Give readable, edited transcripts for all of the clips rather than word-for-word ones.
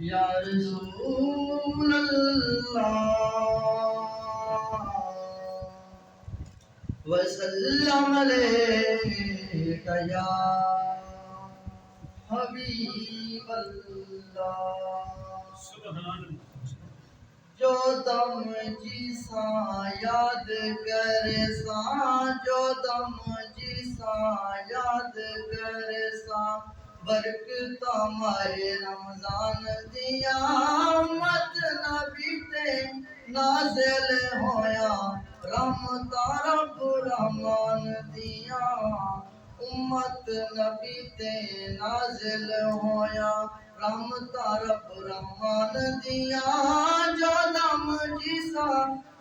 یا رسول اللہ وسلم علیک یا حبیب اللہ جو دم جیسا یاد کرے سا جو دم جیسا یاد کرے سا برکت ماہ رمضان دیا امت نبی تے نازل ہویا رحمت رب رحمان دیا امت نبی تے نازل ہویا رحمت رب رحمان دیا جو دم جیسا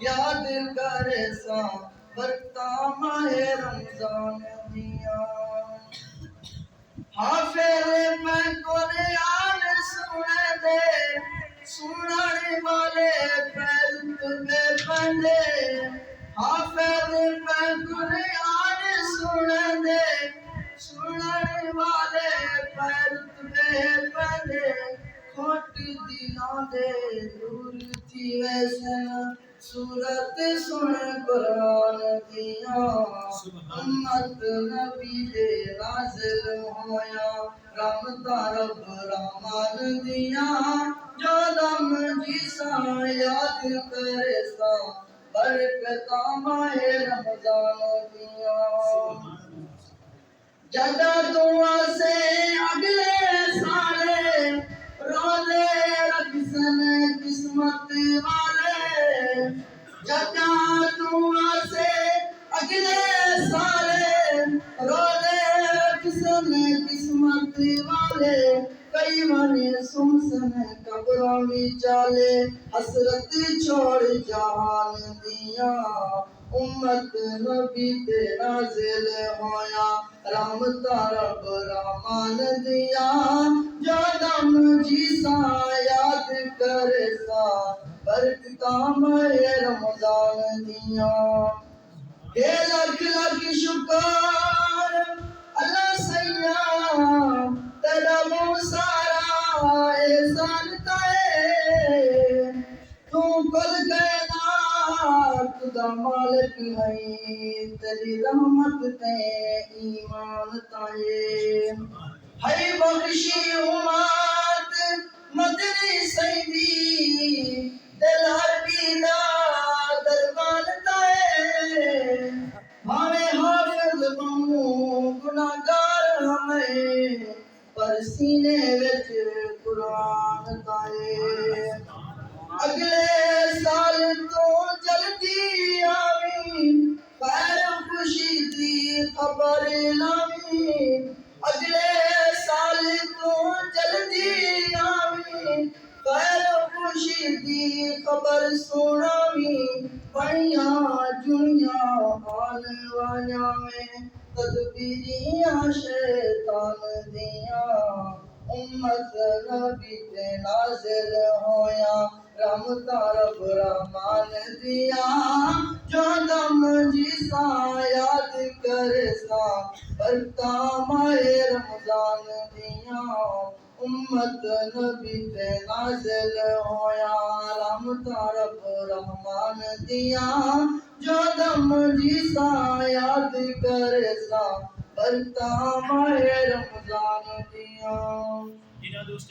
یاد کرے سا برتا ماہ رمضان دیا حافظ میں قرآن سنے دے سننے والے پیر تمے بندے حافظ میں قرآن سنے دے سننے والے پیر تمے بندے کھوٹ دلاں دے دور تھی ویسن سورت سن قرآن دیا امت نبی دے نازل ہویا رحمت رب رحمان دیا جو دم جیسا یاد کرے سا برکت ماہ رمضان دیا جدا دعا سے اگلے سالے روزے رکھسن قسمت والے جدا دعا سے اگلے سالے روزے رکھسن قسمت والے کئی مانے سنسن قبروں میں چالے حسرت چھوڑ جہان دیا امت نبی تے نازل ہویا رحمت رب رحمان دیا جو دم جیسا یاد کرے سا برکت ماہ رمضان دیا اے لکھ لکھ شکر اللہ سیاں تیرا بہت سارا احسان تائے تو کل کائنات دا مالک نہیں تیری رحمت تے ایمان تائے ہے بخشی امات مدنی سیدی دل عربی دا دربان تائے بھاوے حافظ بہوں گناہگار ہمیں پر سینے وچ قرآن تائے اگلے سال تو جلدی آویں خیر خوشی دی خبر لاویں اگلے سال تو جلدی آویں خیر خوشی دی خبر سناویں پڑیاں جنیاں حال والیاں میں تدبیریاں شیطان دیاں امت نبی تے نازل ہویا رحمت رب رحمان دیا جو دم جیسا یاد کرے سا برتا ماہ رمضان دیا امت نبی تے نازل ہویا رحمت رب رحمان دیا جو دم جیسا یاد کرے سا برتا ماہ رمضان دیا